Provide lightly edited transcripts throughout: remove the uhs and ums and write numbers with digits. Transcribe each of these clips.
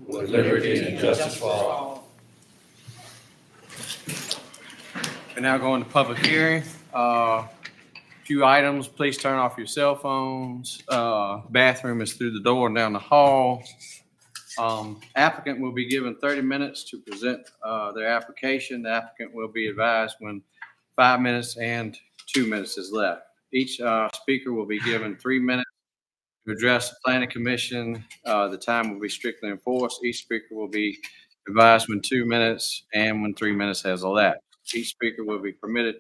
with liberty and justice for all. We're now going to public hearing. Few items, please turn off your cell phones. Bathroom is through the door and down the hall. Applicant will be given 30 minutes to present their application. The applicant will be advised when 5 minutes and 2 minutes is left. Each speaker will be given 3 minutes to address the planning commission. The time will be strictly enforced. Each speaker will be advised when 2 minutes and when 3 minutes has elapsed. Each speaker will be permitted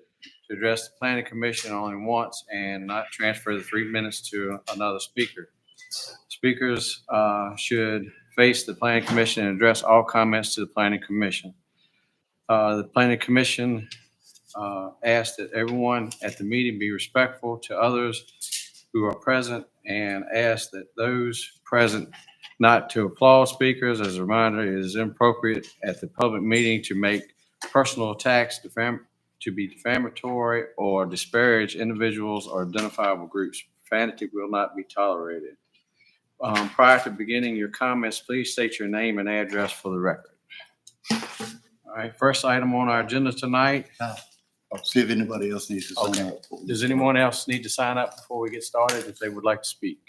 to address the planning commission only once and not transfer the 3 minutes to another speaker. Speakers should face the planning commission and address all comments to the planning commission. The planning commission asks that everyone at the meeting be respectful to others who are present and ask that those present not to applaud speakers. As a reminder, it is inappropriate at the public meeting to make personal attacks, to be defamatory or disparage individuals or identifiable groups. Profanity will not be tolerated. Prior to beginning your comments, please state your name and address for the record. All right, first item on our agenda tonight. I'll see if anybody else needs to sign up. Does anyone else need to sign up before we get started if they would like to speak?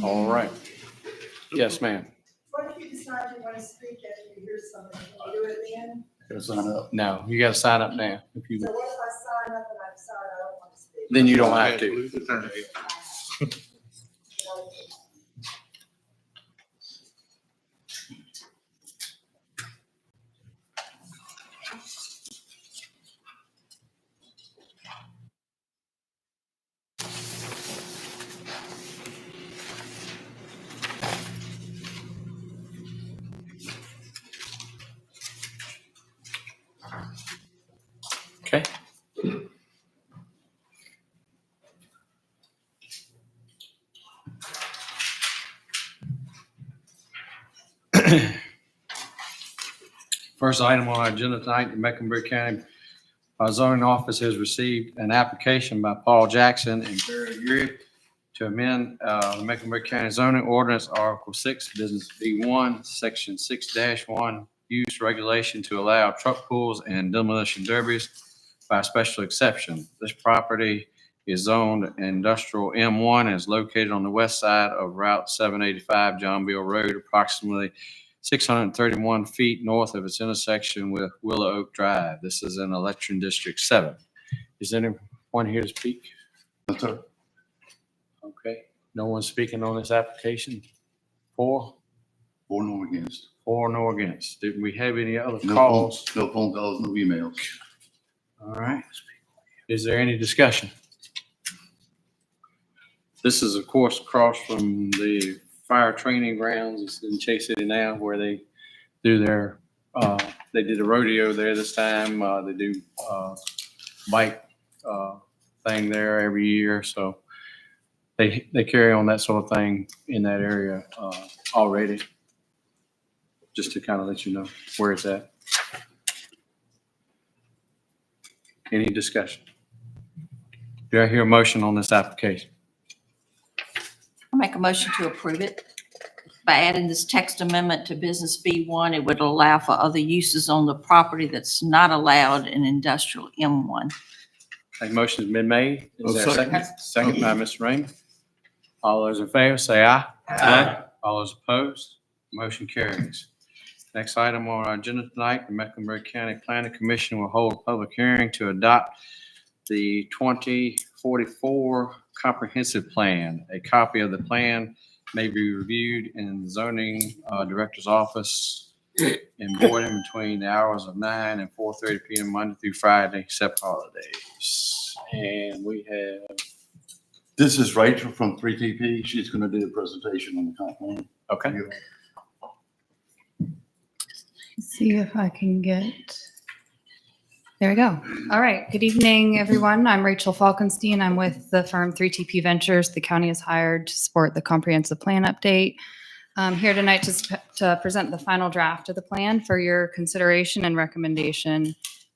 All right. Yes, ma'am. What if you decide you want to speak after you hear something? Can you do it then? Gotta sign up. No, you got to sign up now. If you, So what if I sign up and I decide I don't want to speak? then you don't have to. Okay. First item on our agenda tonight, the Mecklenburg County Zoning Office has received an application by Paul Jackson and Barry Uri to amend the Mecklenburg County Zoning Ordinance Article 6, Business B1, Section 6-1, use regulation to allow truck pulls and demolition derbies by special exception. This property is zoned industrial M1 and is located on the west side of Route 785 John Bill Road, approximately 631 feet north of its intersection with Willow Oak Drive. This is in Election District 7. Is anyone here to speak? Yes, sir. Okay, no one speaking on this application? For nor against. nor against. Did we have any other No calls? No phone calls, no emails. All right. Is there any discussion? This is, of course, across from the fire training grounds. It's in Chase City now where they do their, they did a rodeo there this time. They do bike thing there every year. So they carry on that sort of thing in that area already. Just to kind of let you know where it's at. Any discussion? Do I hear a motion on this application? I'll make a motion to approve it. By adding this text amendment to business B1, it would allow for other uses on the property that's not allowed in industrial M1. A motion has been made. Is there a second? Second. Second by Mr. Raymond. All those in favor say aye. Aye. All those opposed, motion carries. Next item on our agenda tonight, the Mecklenburg County Planning Commission will hold a public hearing to adopt the 2044 comprehensive plan. A copy of the plan may be reviewed in the zoning director's office in Boarding between the hours of 9 and 4:30 p.m. Monday through Friday, except holidays. And we have, This is Rachel from 3TP. She's gonna do a presentation on the comp plan. okay. See if I can get, there we go. All right. Good evening, everyone. I'm Rachel Falkenstein. I'm with the firm 3TP Ventures. The county has hired to support the comprehensive plan update. I'm here tonight to present the final draft of the plan for your consideration and recommendation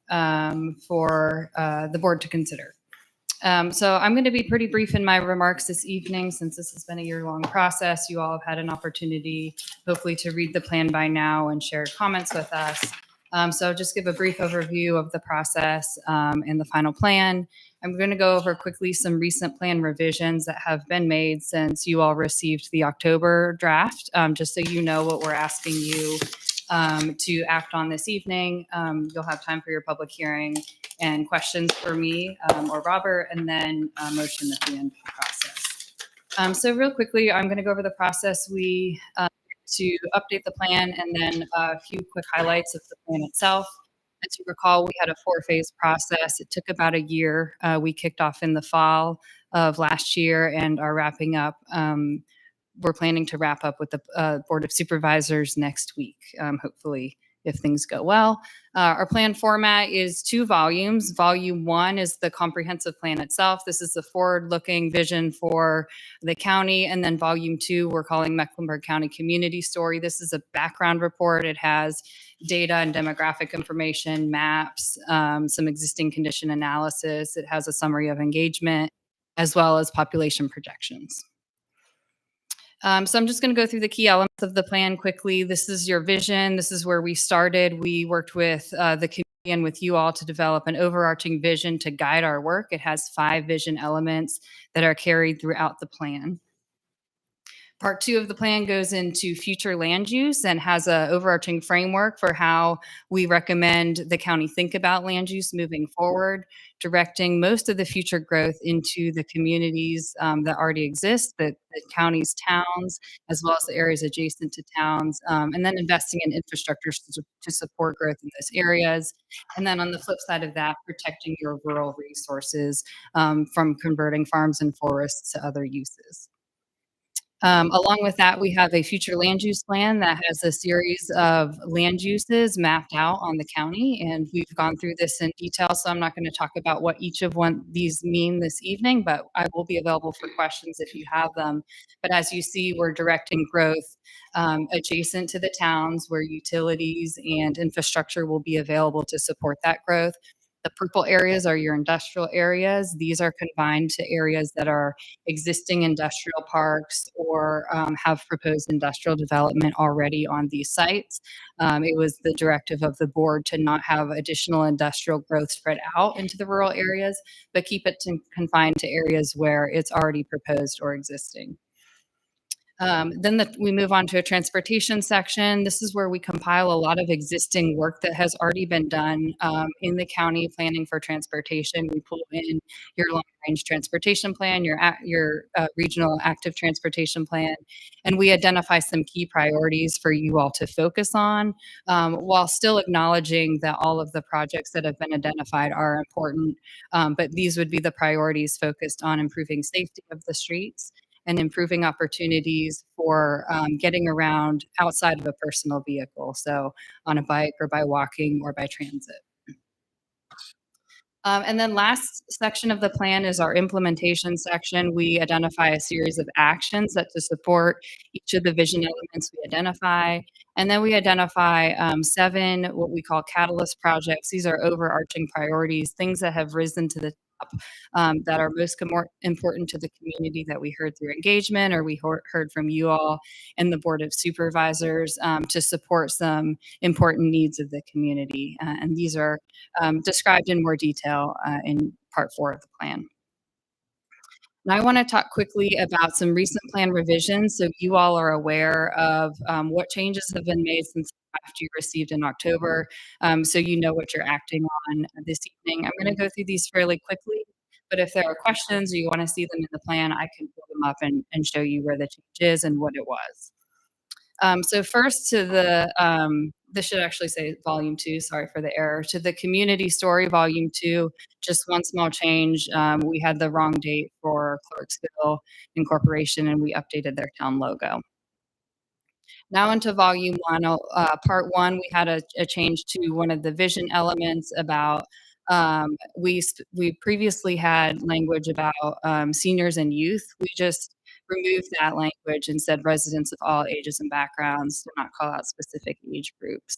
for the board to consider. So I'm going to be pretty brief in my remarks this evening, since this has been a year-long process. You all have had an opportunity, hopefully, to read the plan by now and share comments with us. So just give a brief overview of the process and the final plan. I'm going to go over quickly some recent plan revisions that have been made since you all received the October draft, just so you know what we're asking you to act on this evening. You'll have time for your public hearing and questions for me or Robert, and then a motion at the end of the process. So real quickly, I'm going to go over the process. We to update the plan, and then a few quick highlights of the plan itself. As you recall, we had a 4-phase process. It took about a year. We kicked off in the fall of last year and are wrapping up. We're planning to wrap up with the Board of Supervisors next week, hopefully, if things go well. Our plan format is 2 volumes. Volume 1 is the comprehensive plan itself. This is the forward-looking vision for the county. And then Volume 2, we're calling Mecklenburg County Community Story. This is a background report. It has data and demographic information, maps, some existing condition analysis. It has a summary of engagement, as well as population projections. So I'm just going to go through the key elements of the plan quickly. This is your vision. This is where we started. We worked with the community and with you all to develop an overarching vision to guide our work. It has 5 vision elements that are carried throughout the plan. Part 2 of the plan goes into future land use and has an overarching framework for how we recommend the county think about land use moving forward, directing most of the future growth into the communities that already exist, the county's towns, as well as the areas adjacent to towns, and then investing in infrastructure to support growth in those areas. And then on the flip side of that, protecting your rural resources from converting farms and forests to other uses. Along with that, we have a future land use plan that has a series of land uses mapped out on the county, and we've gone through this in detail, so I'm not going to talk about what each of these mean this evening, but I will be available for questions if you have them. But as you see, we're directing growth adjacent to the towns where utilities and infrastructure will be available to support that growth. The purple areas are your industrial areas. These are confined to areas that are existing industrial parks or have proposed industrial development already on these sites. It was the directive of the board to not have additional industrial growth spread out into the rural areas, but keep it confined to areas where it's already proposed or existing. Then we move on to a transportation section. This is where we compile a lot of existing work that has already been done in the county planning for transportation. We pull in your long-range transportation plan, your regional active transportation plan, and we identify some key priorities for you all to focus on, while still acknowledging that all of the projects that have been identified are important. But these would be the priorities focused on improving safety of the streets and improving opportunities for getting around outside of a personal vehicle, so on a bike or by walking or by transit. And then last section of the plan is our implementation section. We identify a series of actions that to support each of the vision elements we identify. And then we identify 7 what we call catalyst projects. These are overarching priorities, things that have risen to the top that are most important to the community that we heard through engagement or we heard from you all and the Board of Supervisors to support some important needs of the community. And these are described in more detail in part 4 of the plan. Now I want to talk quickly about some recent plan revisions so you all are aware of what changes have been made since the draft you received in October, so you know what you're acting on this evening. I'm going to go through these fairly quickly, but if there are questions or you want to see them in the plan, I can pull them up and show you where the change is and what it was. So first to the, this should actually say volume 2, sorry for the error. To the community story, volume 2, just one small change. We had the wrong date for Clarksville Incorporation and we updated their town logo. Now into volume 1, part 1, we had a change to one of the vision elements about we previously had language about seniors and youth. We just removed that language and said residents of all ages and backgrounds, to not call out specific age groups.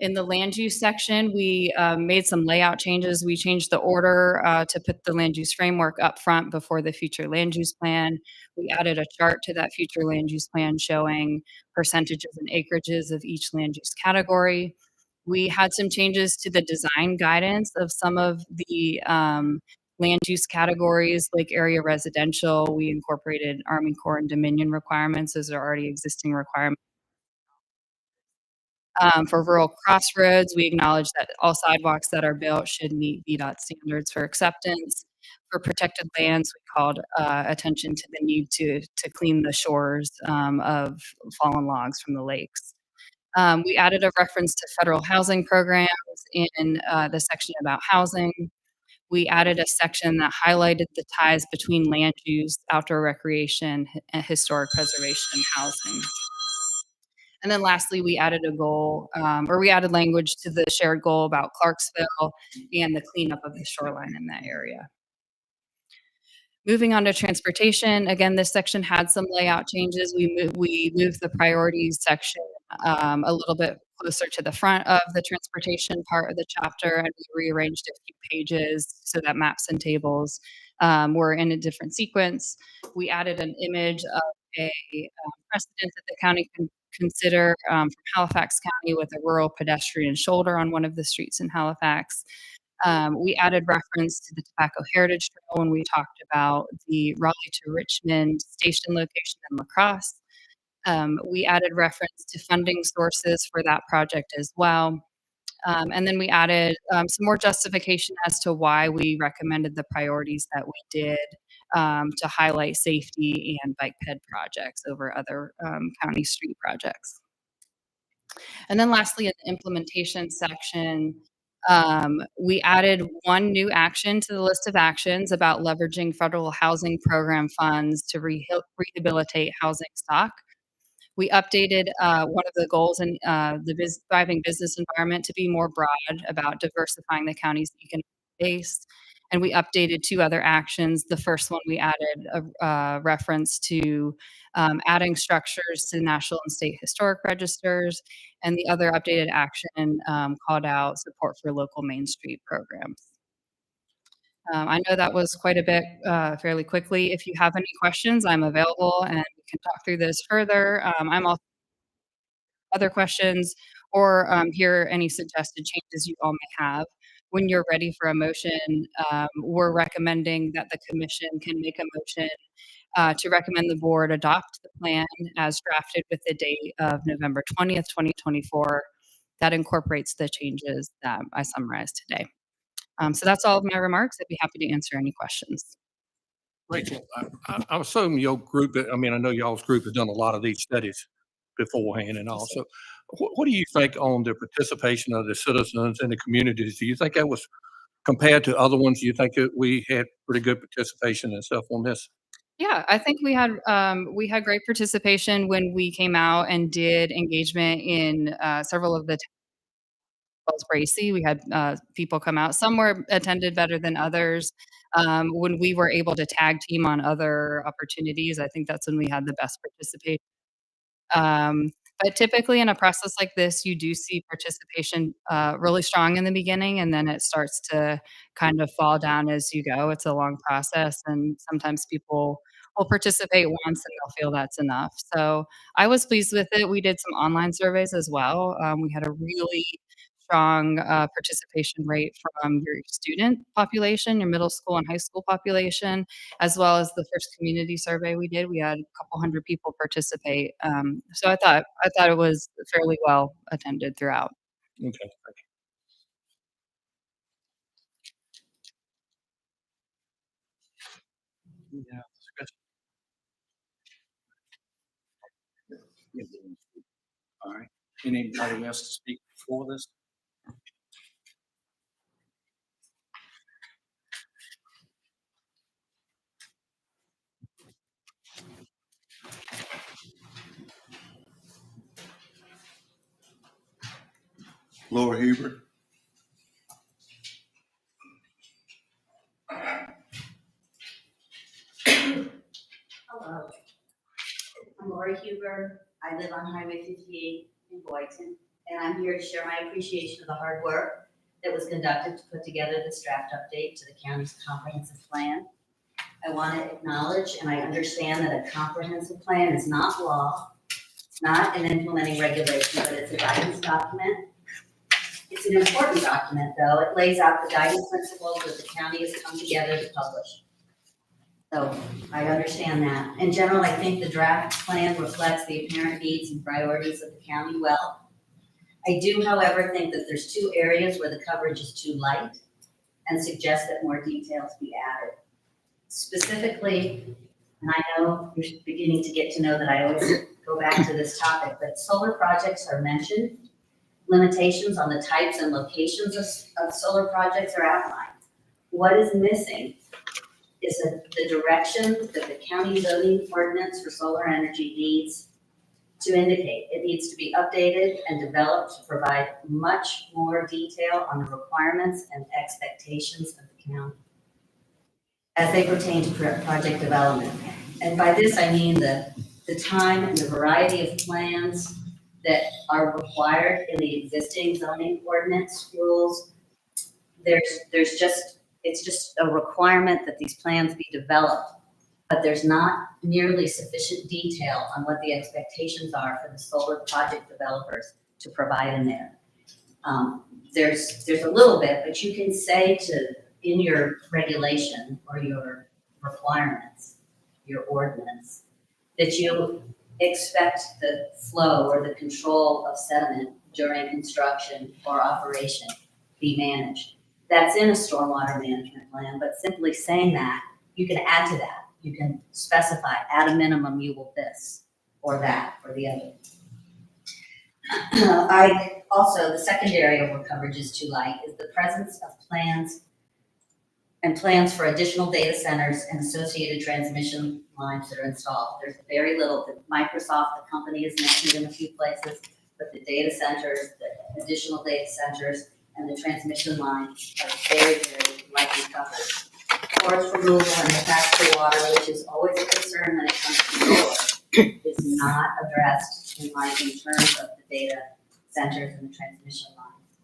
In the land use section, we made some layout changes. We changed the order to put the land use framework up front before the future land use plan. We added a chart to that future land use plan showing percentages and acreages of each land use category. We had some changes to the design guidance of some of the land use categories, like area residential. We incorporated Army Corps and Dominion requirements. Those are already existing requirements. For rural crossroads, we acknowledge that all sidewalks that are built should meet VDOT standards for acceptance. For protected lands, we called attention to the need to clean the shores of fallen logs from the lakes. We added a reference to federal housing programs in the section about housing. We added a section that highlighted the ties between land use, outdoor recreation, and historic preservation and housing. And then lastly, we added a goal, or we added language to the shared goal about Clarksville and the cleanup of the shoreline in that area. Moving on to transportation, again, this section had some layout changes. We moved the priorities section a little bit closer to the front of the transportation part of the chapter, and we rearranged a few pages so that maps and tables were in a different sequence. We added an image of a precedent that the county can consider from Halifax County with a rural pedestrian shoulder on one of the streets in Halifax. We added reference to the Tobacco Heritage Trail when we talked about the Raleigh to Richmond station location in La Crosse. We added reference to funding sources for that project as well. And then we added some more justification as to why we recommended the priorities that we did to highlight safety and bike ped projects over other county street projects. And then lastly, in the implementation section, we added one new action to the list of actions about leveraging federal housing program funds to rehabilitate housing stock. We updated one of the goals in the thriving business environment to be more broad about diversifying the county's economic base. And we updated two other actions. The first one, we added a reference to adding structures to national and state historic registers. And the other updated action called out support for local Main Street programs. I know that was quite a bit fairly quickly. If you have any questions, I'm available and we can talk through this further. I'm also other questions or hear any suggested changes you all may have. When you're ready for a motion, we're recommending that the commission can make a motion to recommend the board adopt the plan as drafted with the date of November 20th, 2024. That incorporates the changes that I summarized today. So that's all of my remarks. I'd be happy to answer any questions. Rachel, I assume your group, I mean, I know y'all's group has done a lot of these studies beforehand and all. So what do you think on the participation of the citizens and the communities? Do you think that was compared to other ones? Do you think that we had pretty good participation and stuff on this? Yeah, I think we had great participation when we came out and did engagement in several of the Wells Bracy. We had people come out. Some were attended better than others. When we were able to tag team on other opportunities, I think that's when we had the best participation. But typically in a process like this, you do see participation really strong in the beginning, and then it starts to kind of fall down as you go. It's a long process, and sometimes people will participate once and they'll feel that's enough. So I was pleased with it. We did some online surveys as well. We had a really strong participation rate from your student population, your middle school and high school population, as well as the first community survey we did. We had a couple hundred people participate. So I thought it was fairly well attended throughout. Okay, thank you. Yeah, discussion. All right. Anybody else to speak before this? Laura Huber. Hello, I'm Lori Huber. I live on Highway 58 in Boynton, and I'm here to share my appreciation of the hard work that was conducted to put together this draft update to the county's comprehensive plan. I want to acknowledge and I understand that a comprehensive plan is not law, it's not an implementing regulation, but it's a guidance document. It's an important document, though. It lays out the guiding principles that the county has come together to publish. So I understand that. In general, I think the draft plan reflects the apparent needs and priorities of the county well. I do, however, think that there's two areas where the coverage is too light and suggest that more details be added. Specifically, and I know you're beginning to get to know that I always go back to this topic, but solar projects are mentioned. Limitations on the types and locations of solar projects are outlined. What is missing is the direction that the county zoning ordinance for solar energy needs to indicate. It needs to be updated and developed to provide much more detail on the requirements and expectations of the county as they pertain to project development. And by this, I mean the time and the variety of plans that are required in the existing zoning ordinance rules. It's just a requirement that these plans be developed, but there's not nearly sufficient detail on what the expectations are for the solar project developers to provide in there. There's a little bit, but you can say in your regulation or your requirements, your ordinance, that you expect the flow or the control of sediment during construction or operation be managed. That's in a stormwater management plan, but simply saying that, you can add to that. You can specify at a minimum you will this or that or the other. The second area where coverage is too light is the presence of plans for additional data centers and associated transmission lines that are installed. There's very little. Microsoft, the company, is mentioned in a few places, but the data centers, the additional data centers, and the transmission lines are very, very lightly covered. Forest removal and attached to water, which is always a concern when it comes to solar, is not addressed in terms of the data centers and the transmission lines.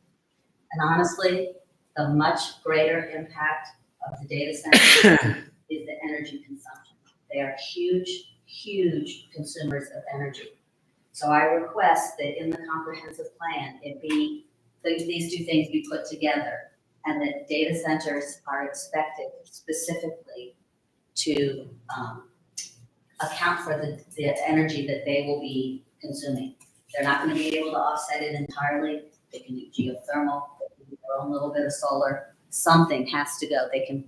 And honestly, the much greater impact of the data centers is the energy consumption. They are huge, huge consumers of energy. So I request that in the comprehensive plan, these two things be put together, and that data centers are expected specifically to account for the energy that they will be consuming. They're not going to be able to offset it entirely. They can do geothermal, they can do their own little bit of solar. Something has to go. They can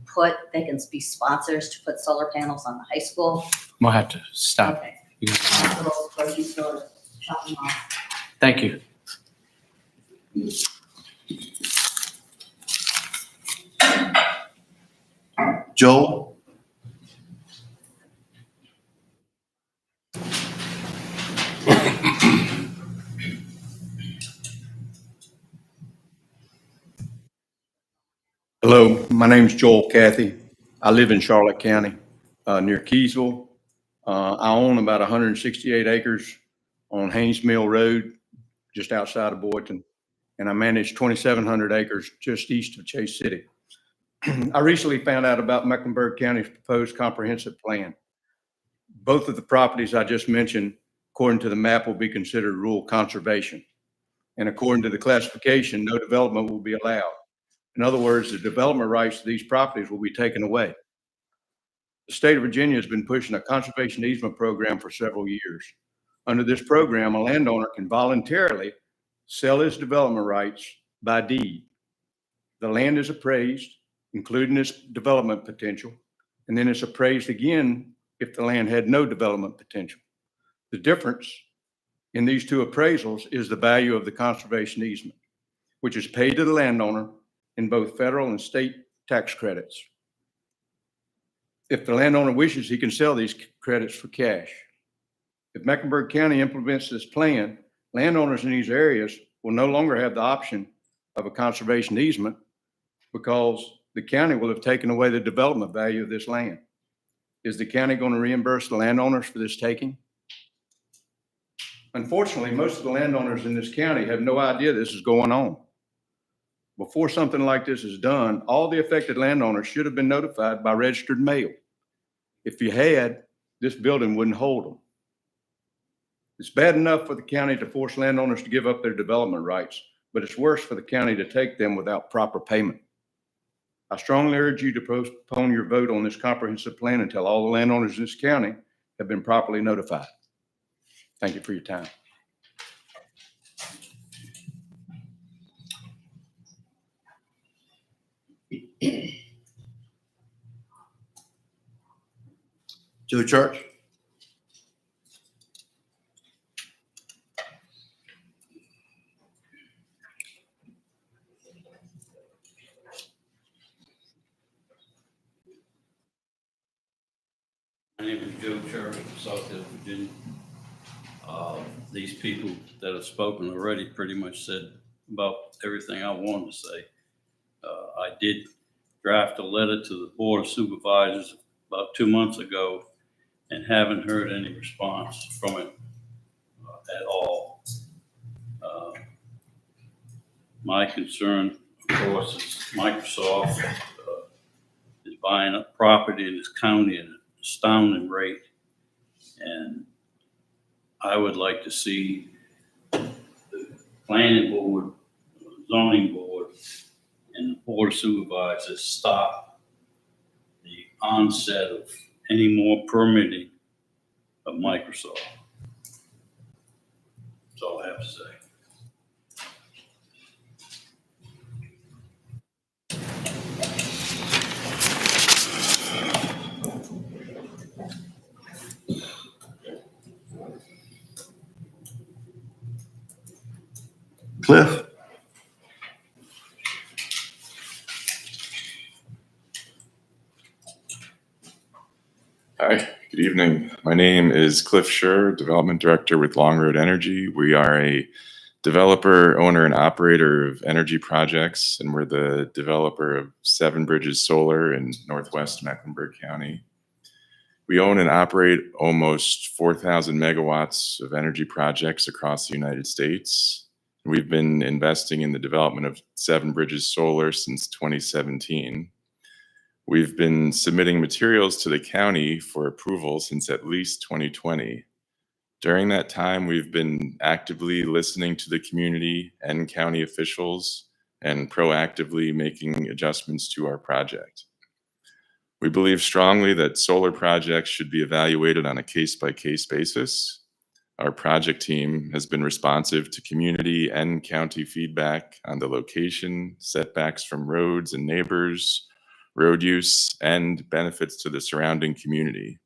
be sponsors to put solar panels on the high school. I'm gonna have to stop. Okay. Hospitals, grocery stores, shopping malls. Thank you. Joel? Hello, my name's Joel Cathy. I live in Charlotte County, near Keysville. I own about 168 acres on Haynes Mill Road, just outside of Boynton, and I manage 2,700 acres just east of Chase City. I recently found out about Mecklenburg County's proposed comprehensive plan. Both of the properties I just mentioned, according to the map, will be considered rural conservation. And according to the classification, no development will be allowed. In other words, the development rights to these properties will be taken away. The state of Virginia has been pushing a conservation easement program for several years. Under this program, a landowner can voluntarily sell his development rights by deed. The land is appraised, including its development potential, and then it's appraised again if the land had no development potential. The difference in these two appraisals is the value of the conservation easement, which is paid to the landowner in both federal and state tax credits. If the landowner wishes, he can sell these credits for cash. If Mecklenburg County implements this plan, landowners in these areas will no longer have the option of a conservation easement because the county will have taken away the development value of this land. Is the county going to reimburse the landowners for this taking? Unfortunately, most of the landowners in this county have no idea this is going on. Before something like this is done, all the affected landowners should have been notified by registered mail. If you had, this building wouldn't hold them. It's bad enough for the county to force landowners to give up their development rights, but it's worse for the county to take them without proper payment. I strongly urge you to postpone your vote on this comprehensive plan until all the landowners in this county have been properly notified. Thank you for your time. Joe Church? My name is Joe Church from South Hill, Virginia. These people that have spoken already pretty much said about everything I wanted to say. I did draft a letter to the Board of Supervisors about 2 months ago and haven't heard any response from it at all. My concern, of course, is Microsoft is buying up property in this county at an astounding rate. And I would like to see the planning board, zoning board, and the board of supervisors stop the onset of any more permitting of Microsoft. That's all I have to say. Cliff? Hi, good evening. My name is Cliff Schur, Development Director with Long Road Energy. We are a developer, owner, and operator of energy projects, and we're the developer of Seven Bridges Solar in Northwest Mecklenburg County. We own and operate almost 4,000 megawatts of energy projects across the United States. We've been investing in the development of Seven Bridges Solar since 2017. We've been submitting materials to the county for approval since at least 2020. During that time, we've been actively listening to the community and county officials and proactively making adjustments to our project. We believe strongly that solar projects should be evaluated on a case-by-case basis. Our project team has been responsive to community and county feedback on the location, setbacks from roads and neighbors, road use, and benefits to the surrounding community.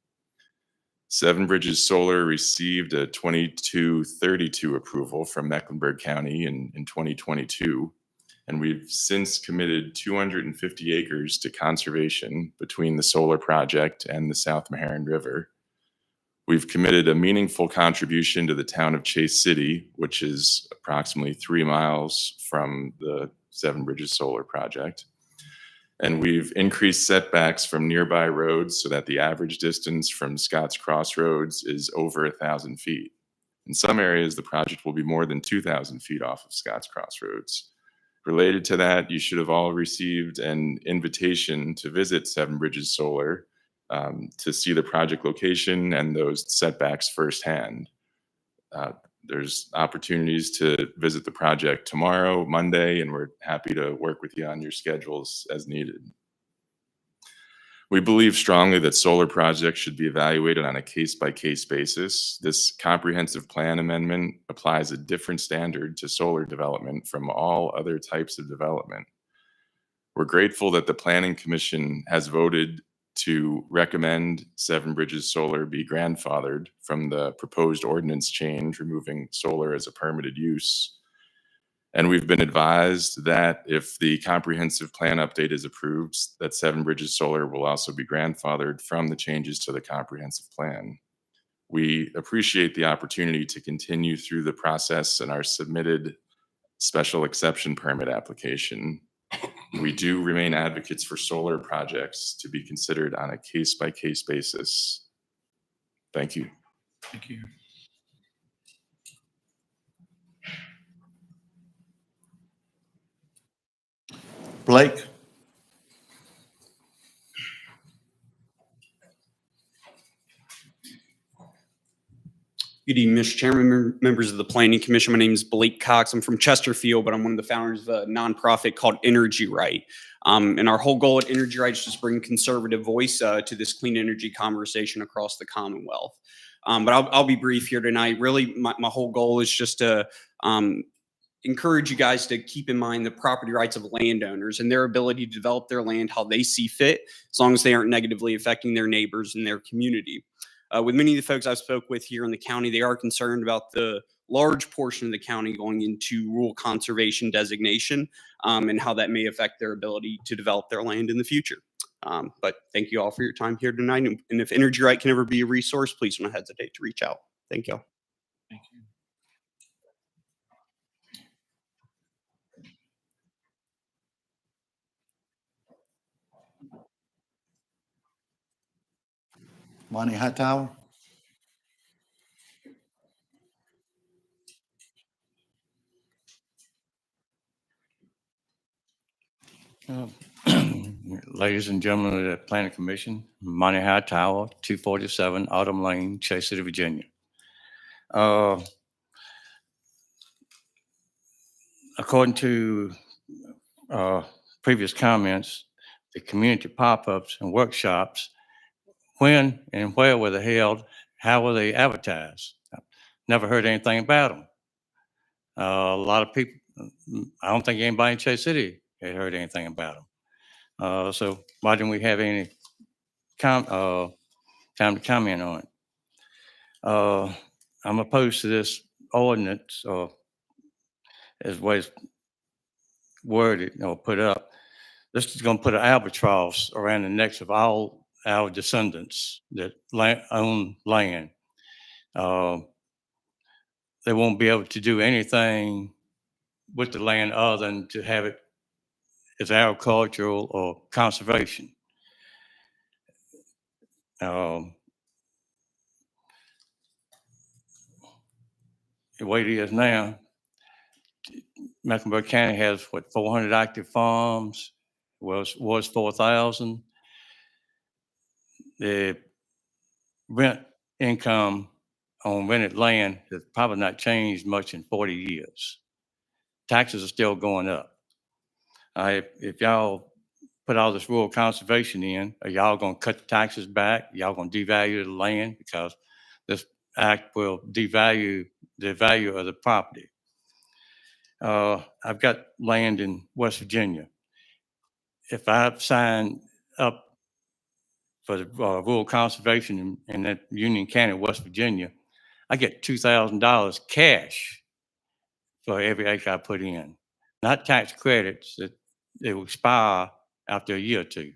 Seven Bridges Solar received a 2232 approval from Mecklenburg County in 2022, and we've since committed 250 acres to conservation between the solar project and the South Meherrin River. We've committed a meaningful contribution to the town of Chase City, which is approximately 3 miles from the Seven Bridges Solar project. And we've increased setbacks from nearby roads so that the average distance from Scotts Crossroads is over 1,000 feet. In some areas, the project will be more than 2,000 feet off of Scotts Crossroads. Related to that, you should have all received an invitation to visit Seven Bridges Solar to see the project location and those setbacks firsthand. There's opportunities to visit the project tomorrow, Monday, and we're happy to work with you on your schedules as needed. We believe strongly that solar projects should be evaluated on a case-by-case basis. This comprehensive plan amendment applies a different standard to solar development from all other types of development. We're grateful that the Planning Commission has voted to recommend Seven Bridges Solar be grandfathered from the proposed ordinance change, removing solar as a permitted use. And we've been advised that if the comprehensive plan update is approved, that Seven Bridges Solar will also be grandfathered from the changes to the comprehensive plan. We appreciate the opportunity to continue through the process in our submitted special exception permit application. We do remain advocates for solar projects to be considered on a case-by-case basis. Thank you. Thank you. Blake? Good evening, Mr. Chairman, members of the Planning Commission. My name is Blake Cox. I'm from Chesterfield, but I'm one of the founders of a nonprofit called Energy Right. And our whole goal at Energy Right is just bring conservative voice to this clean energy conversation across the Commonwealth. But I'll be brief here tonight. Really, my whole goal is just to encourage you guys to keep in mind the property rights of landowners and their ability to develop their land how they see fit, as long as they aren't negatively affecting their neighbors and their community. With many of the folks I've spoke with here in the county, they are concerned about the large portion of the county going into rural conservation designation and how that may affect their ability to develop their land in the future. But thank you all for your time here tonight. And if Energy Right can ever be a resource, please don't hesitate to reach out. Thank you. Thank you. Monty Hightower? Ladies and gentlemen of the Planning Commission, Monty Hightower, 247 Autumn Lane, Chase City, Virginia. According to previous comments, the community pop-ups and workshops, when and where were they held? How were they advertised? Never heard anything about them. A lot of people, I don't think anybody in Chase City had heard anything about them. So why didn't we have any time to comment on it? I'm opposed to this ordinance, or as well as worded or put up. This is going to put an albatross around the necks of all our descendants that own land. They won't be able to do anything with the land other than to have it as agricultural or conservation. The way it is now, Mecklenburg County has, 400 active farms, was 4,000. The rent income on rented land has probably not changed much in 40 years. Taxes are still going up. If y'all put all this rural conservation in, are y'all gonna cut the taxes back? Y'all gonna devalue the land? Because this act will devalue the value of the property. I've got land in West Virginia. If I sign up for the rural conservation in that Union County, West Virginia, I get $2,000 cash for every acre I put in, not tax credits that they will expire after a year or two.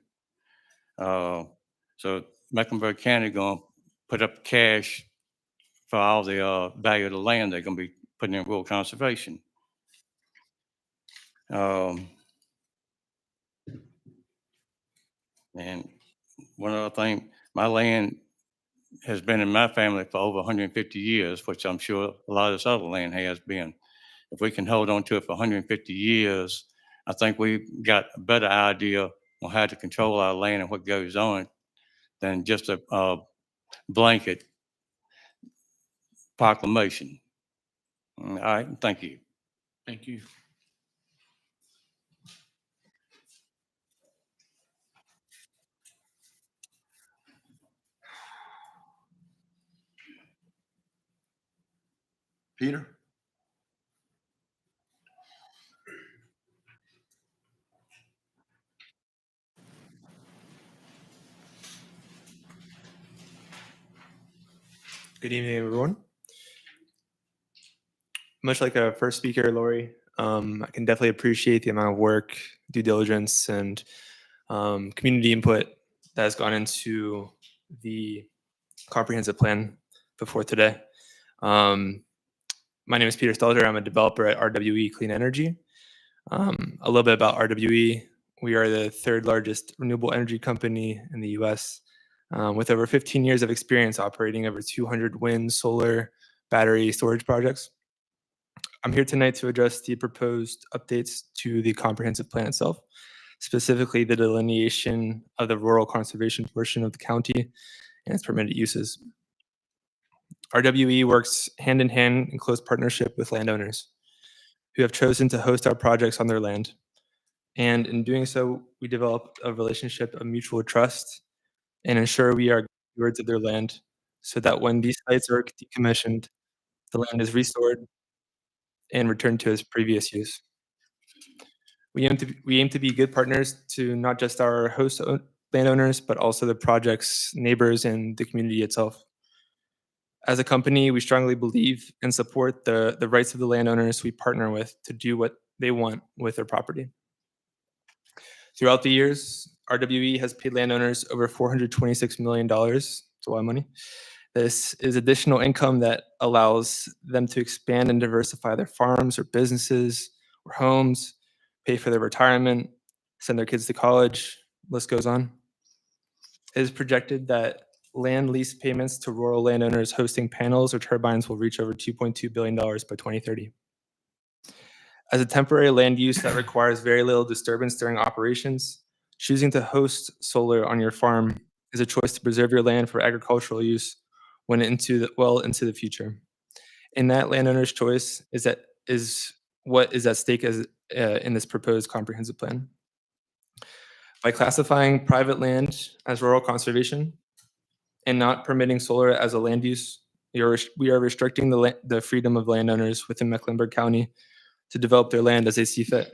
So Mecklenburg County gonna put up cash for all the value of the land they're gonna be putting in rural conservation. And one other thing, my land has been in my family for over 150 years, which I'm sure a lot of this other land has been. If we can hold on to it for 150 years, I think we've got a better idea on how to control our land and what goes on it than just a blanket proclamation. All right, thank you. Thank you. Peter? Good evening, everyone. Much like our first speaker, Lori, I can definitely appreciate the amount of work, due diligence, and community input that has gone into the comprehensive plan before today. My name is Peter Stelter. I'm a developer at RWE Clean Energy. A little bit about RWE. We are the third largest renewable energy company in the US, with over 15 years of experience operating over 200 wind, solar, battery storage projects. I'm here tonight to address the proposed updates to the comprehensive plan itself. specifically the delineation of the rural conservation portion of the county and its permitted uses. RWE works hand in hand in close partnership with landowners who have chosen to host our projects on their land. And in doing so, we develop a relationship of mutual trust and ensure we are stewards of their land so that when these sites are decommissioned, the land is restored and returned to its previous use. We aim to be good partners to not just our host landowners, but also the project's neighbors and the community itself. As a company, we strongly believe and support the rights of the landowners we partner with to do what they want with their property. Throughout the years, RWE has paid landowners over $426 million. It's a lot of money. This is additional income that allows them to expand and diversify their farms or businesses or homes, pay for their retirement, send their kids to college, list goes on. It is projected that land lease payments to rural landowners hosting panels or turbines will reach over $2.2 billion by 2030. As a temporary land use that requires very little disturbance during operations, choosing to host solar on your farm is a choice to preserve your land for agricultural use into the future. And that landowner's choice is what is at stake in this proposed comprehensive plan. By classifying private land as rural conservation and not permitting solar as a land use, we are restricting the freedom of landowners within Mecklenburg County to develop their land as they see fit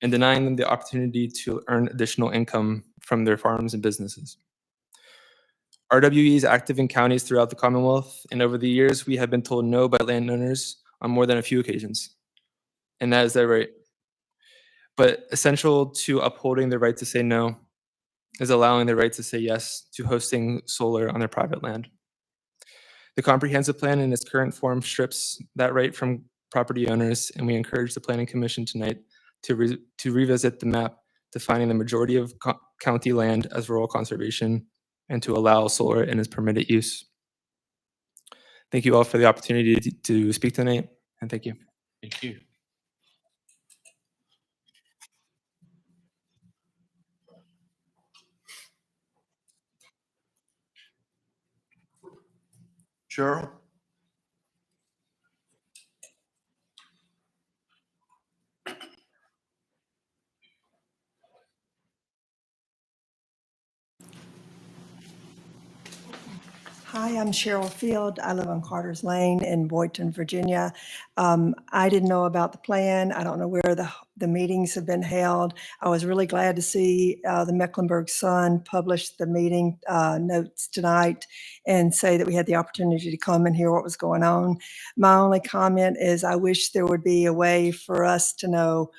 and denying them the opportunity to earn additional income from their farms and businesses. RWE is active in counties throughout the Commonwealth, and over the years, we have been told no by landowners on more than a few occasions, and that is their right. But essential to upholding the right to say no is allowing the right to say yes to hosting solar on their private land. The comprehensive plan in its current form strips that right from property owners, and we encourage the Planning Commission tonight to revisit the map, defining the majority of county land as rural conservation and to allow solar in its permitted use. Thank you all for the opportunity to speak tonight, and thank you. Thank you. Cheryl? Hi, I'm Cheryl Field. I live on Carter's Lane in Boynton, Virginia. I didn't know about the plan. I don't know where the meetings have been held. I was really glad to see the Mecklenburg Sun publish the meeting notes tonight and say that we had the opportunity to come and hear what was going on. My only comment is I wish there would be a way for us to know.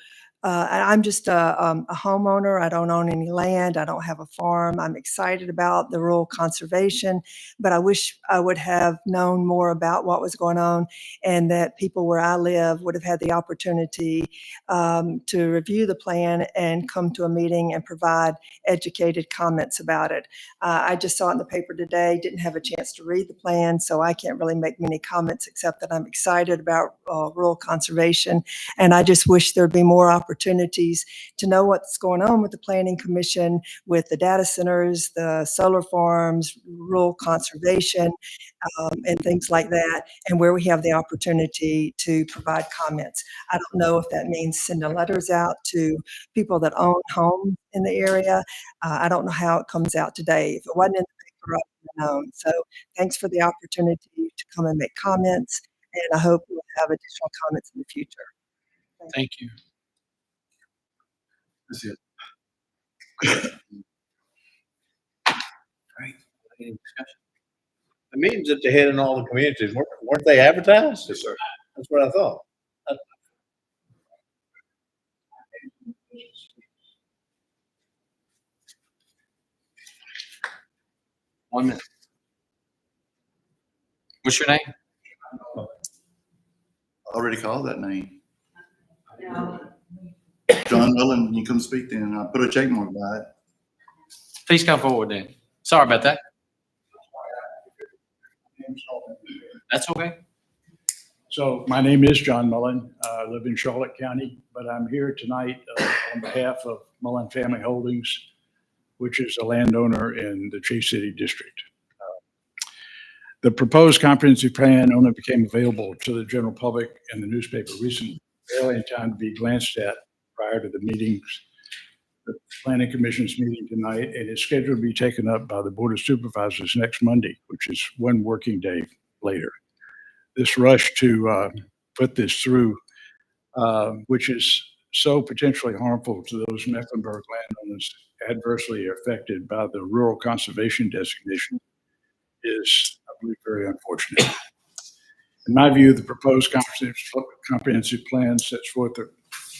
I'm just a homeowner. I don't own any land. I don't have a farm. I'm excited about the rural conservation, but I wish I would have known more about what was going on and that people where I live would have had the opportunity to review the plan and come to a meeting and provide educated comments about it. I just saw it in the paper today, didn't have a chance to read the plan, so I can't really make many comments except that I'm excited about rural conservation, and I just wish there'd be more opportunities to know what's going on with the Planning Commission, with the data centers, the solar farms, rural conservation, and things like that, and where we have the opportunity to provide comments. I don't know if that means sending letters out to people that own homes in the area. I don't know how it comes out today. If it wasn't in the paper, I wouldn't have known. So thanks for the opportunity to come and make comments, and I hope we'll have additional comments in the future. Thank you. That's it. Great. Any discussion? The meetings that they had in all the communities, weren't they advertised? Yes, sir. That's what I thought. 1 minute. What's your name? Already called that name. John Mullen, you come speak then. I'll put a check mark by it. Please come forward then. Sorry about that. That's okay. So my name is John Mullen. I live in Charlotte County, but I'm here tonight on behalf of Mullen Family Holdings, which is a landowner in the Chase City District. The proposed comprehensive plan only became available to the general public and the newspaper recently, barely in time to be glanced at prior to the meetings, the Planning Commission's meeting tonight, and is scheduled to be taken up by the Board of Supervisors next Monday, which is one working day later. This rush to put this through, which is so potentially harmful to those Mecklenburg landowners adversely affected by the rural conservation designation, is, I believe, very unfortunate. In my view, the proposed comprehensive plan sets forth a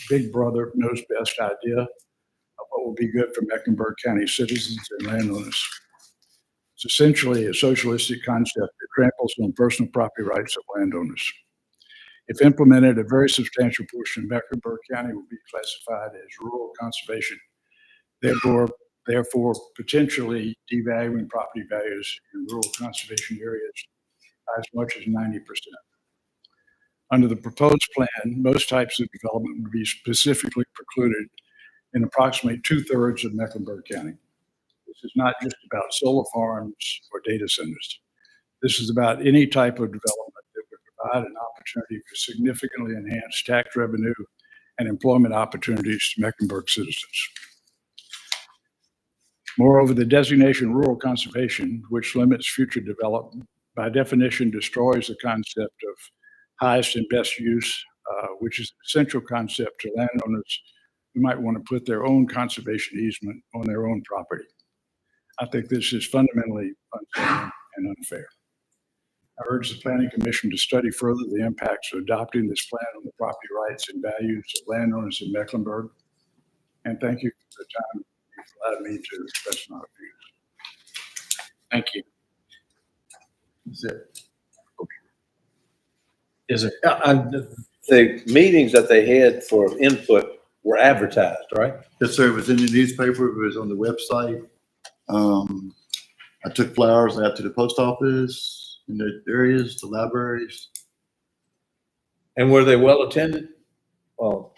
big brother knows best idea of what will be good for Mecklenburg County citizens and landowners. It's essentially a socialistic concept that tramples on personal property rights of landowners. If implemented, a very substantial portion of Mecklenburg County will be classified as rural conservation, therefore potentially devaluing property values in rural conservation areas by as much as 90%. Under the proposed plan, most types of development would be specifically precluded in approximately 2/3 of Mecklenburg County. This is not just about solar farms or data centers. This is about any type of development that would provide an opportunity for significantly enhanced tax revenue and employment opportunities to Mecklenburg citizens. Moreover, the designation rural conservation, which limits future development, by definition destroys the concept of highest and best use, which is an essential concept to landowners who might want to put their own conservation easement on their own property. I think this is fundamentally unfair and unfair. I urge the Planning Commission to study further the impacts of adopting this plan on the property rights and values of landowners in Mecklenburg. And thank you for the time you've allowed me to express my views. Thank you. That's it. Is it? The meetings that they had for input were advertised, right? Yes, sir. It was in the newspaper. It was on the website. I took flowers out to the post office, in the areas, the libraries. And were they well attended? Oh,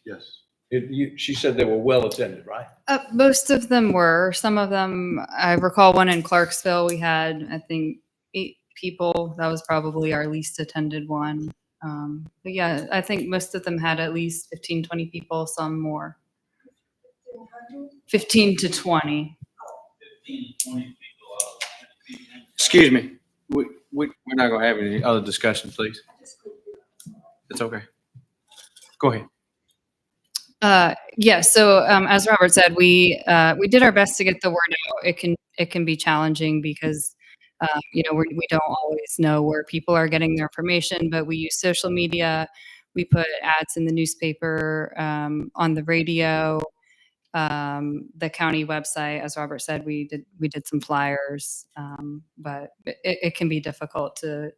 Yes. she said they were well attended, right? Most of them were. Some of them, I recall one in Clarksville, we had, I think, 8 people. That was probably our least attended one. But yeah, I think most of them had at least 15, 20 people, some more. 15 to 20. Excuse me. We're not gonna have any other discussion, please. It's okay. Go ahead. Yeah, so as Robert said, we did our best to get the word out. It can be challenging because we don't always know where people are getting their information, but we use social media. We put ads in the newspaper, on the radio, the county website. As Robert said, we did some flyers, but it can be difficult to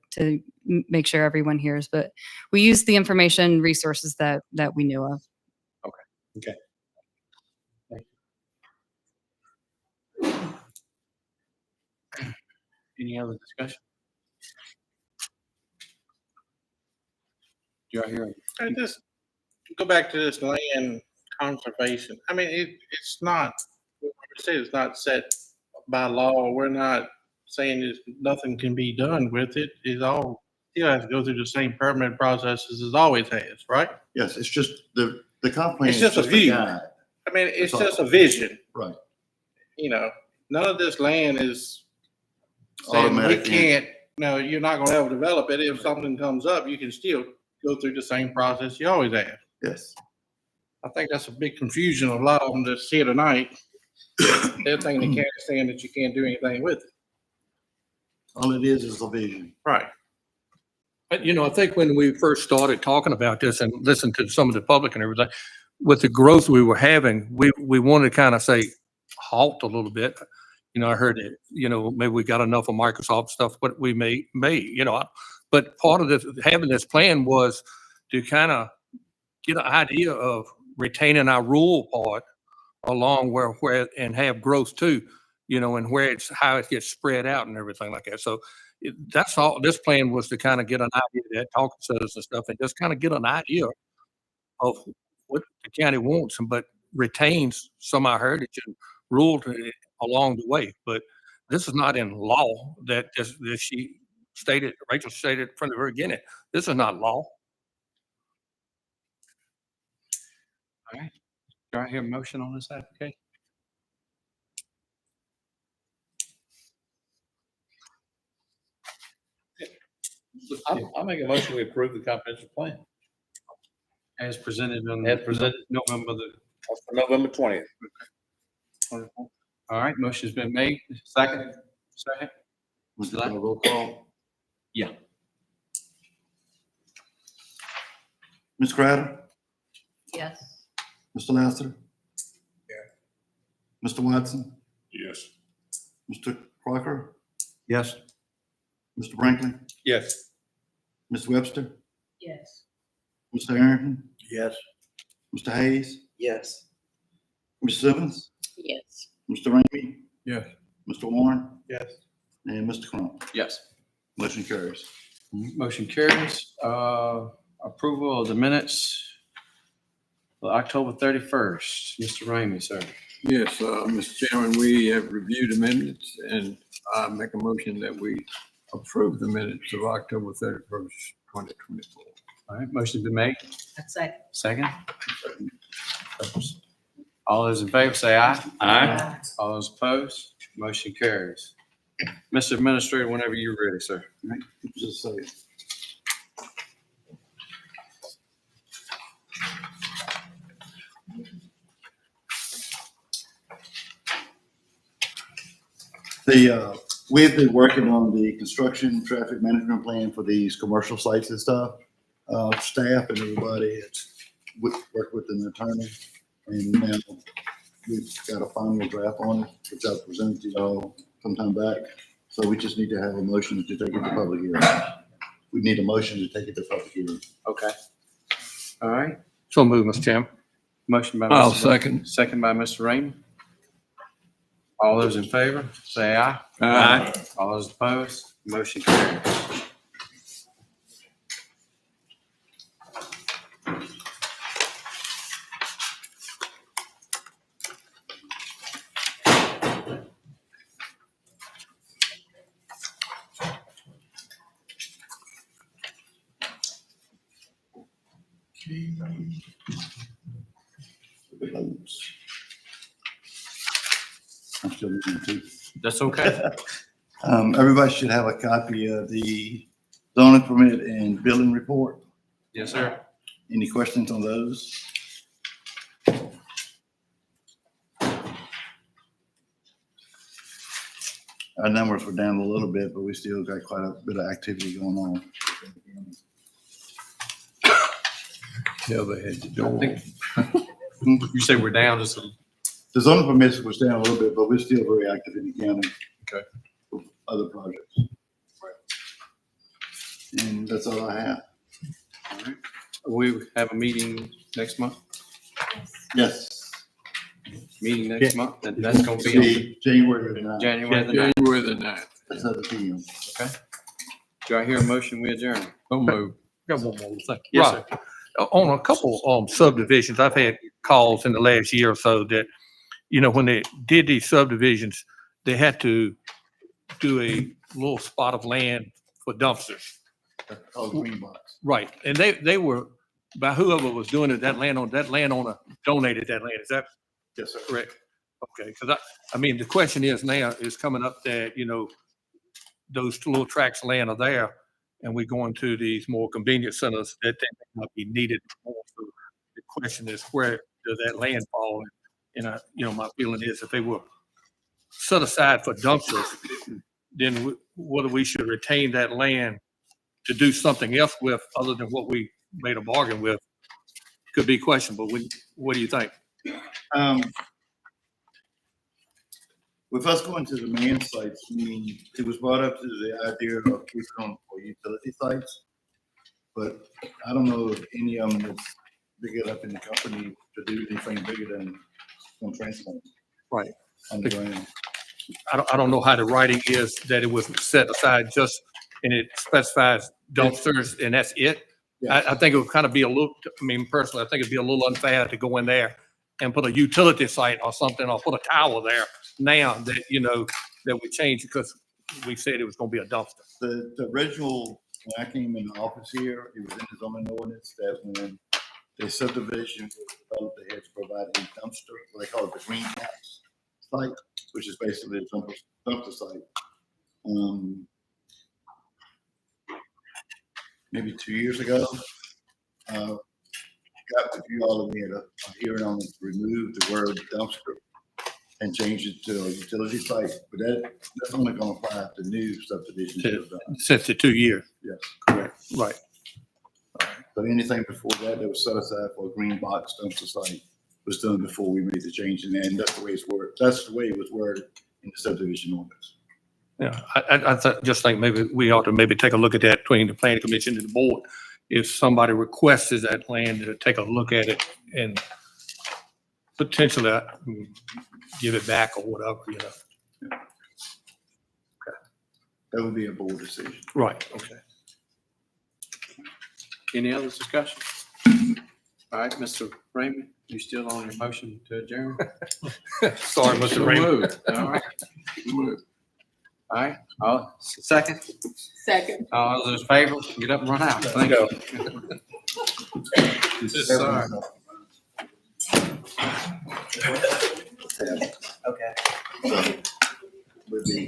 make sure everyone hears. But we use the information resources that we knew of. Okay. Any other discussion? Do I hear? I just go back to this land conservation. I mean, it's not, it's not set by law. We're not saying that nothing can be done with it. It's all, still has to go through the same permit processes as always has, right? Yes, it's just the comp plan. It's is just a view. guide. I mean, it's That's all. just a vision. Right. None of this land is saying we Automatic. can't, no, you're not gonna ever develop it. If something comes up, you can still go through the same process you always have. Yes. I think that's a big confusion of a lot of them that's here tonight. They're thinking they can't stand that you can't do anything with it. All it is a vision. Right. But, I think when we first started talking about this and listened to some of the public and everything, with the growth we were having, we wanted to kind of say halt a little bit. I heard that, maybe we got enough of Microsoft stuff, but we may, but part of this, having this plan was to kind of get an idea of retaining our rural part along where and have growth too, and where how it gets spread out and everything like that. So That's all, this plan was to kind of get an idea, that talking citizens and stuff, and just kind of get an idea of what the county wants, but retains some of our heritage and rule along the way. But this is not in law that just, that she stated, Rachel stated from the very beginning, this is not law. All right. Do I hear a motion on this application? I'll make a motion we approve the comprehensive plan As presented on. as presented November for November 20th. 24th. All right, motion's been made. Second. Second. Was that a roll call? Yeah. Ms. Crowder? Yes. Mr. Lassiter? Mr. Watson? Yes. Mr. Crocker? Yes. Mr. Brinkley? Yes. Ms. Webster? Yes. Mr. Arrington? Yes. Mr. Hayes? Yes. Ms. Simmons? Yes. Mr. Ramey? Yes. Mr. Warren? Yes. And Mr. Crump? Yes. Motion carries. Motion carries. Approval of the minutes for October 31st. Mr. Ramey, sir. Yes, Mr. Chairman, we have reviewed amendments and I make a motion that we approve the minutes of October 31st, 2024. All right, motion's been made. That's second. Second. All those in favor say aye. Aye. All those opposed, motion carries. Mr. Administrator, whenever you're ready, sir. Right, just say it. We've been working on the construction traffic management plan for these commercial sites and stuff. Staff and everybody has worked with an attorney, and now we've got a final draft on it, which I presented to y'all sometime back. So we just need to have a motion to take it to public hearing. We need a motion to take it to public hearing. Okay. All right. So move, Mr. Chairman. Motion by. I'll Mr. second. Second by Mr. Raymond. All those in favor, say aye. Aye. All those opposed, motion carries. I'm still looking too. That's okay. Everybody should have a copy of the zoning permit and building report. Yes, sir. Any questions on those? Our numbers were down a little bit, but we still got quite a bit of activity going on. Tell the head to I door. think- You say we're down just a. The zoning permits was down a little bit, but we're still very active in the county. Okay. With other projects. And that's all I have. All right. We have a meeting next month, Yes. meeting next month, and that's gonna be on See, January the 9th. January the 9th. January the 9th. That's at the PM. Okay. Do I hear a motion, we adjourn? So move. Got one more thing. Yes, Right. On a couple subdivisions, I've had calls in the last year or so that, you know, when they did these subdivisions, they had to do a little spot of land for dumpsters. Oh, green box. Right. And they were, by whoever was doing it, that landowner donated that land. Is that Yes, sir. correct? Okay, because I mean, the question is now is coming up that, you know, those two little tracts of land are there, and we're going to these more convenient centers that they might be needed more. So the question is, where does that land fall? And you know, my feeling is if they were set aside for dumpsters, then whether we should retain that land to do something else with other than what we made a bargain with could be questionable. What do you think? With us going to the man sites, I mean, it was brought up to the idea of keeping on for utility sites. But I don't know if any of them that's big enough in the company to do anything bigger than on transport. Right. On the ground. I don't know how the writing is that it was set aside just, and it specifies dumpsters and that's it. I think it would kind of be a little, I mean, personally, I think it'd be a little unfair to go in there and put a utility site or something, or put a tower there now that, you know, that we changed because we said it was gonna be a dumpster. The original, when I came in the office here, it was in the zoning ordinance that when the subdivision was developed, they had to provide a dumpster, what they call it the green house site, which is basically a dumpster site. Maybe 2 years ago, got with you all, and we had a hearing on it to remove the word dumpster and change it to a utility site, but that's only gonna apply to new subdivisions. that are done. Since the 2 years. Yes. Correct. Right. But anything before that was set aside for a green box dumpster site was done before we made the change, and that's the way it's worded. That's the way it was worded in the subdivision ordinance. Yeah, I just think maybe we ought to maybe take a look at that between the planning commission and the board. If somebody requests that land, to take a look at it and potentially give it back or whatever, you know. That would be a board decision. Right, okay. Any other discussion? All right, Mr. Raymond, you still on your motion to adjourn? Sorry, Mr. Raymond. All right. All right, second? Second. All those in favor, get up and run out. Thank you. Yes, sir. Okay. Would be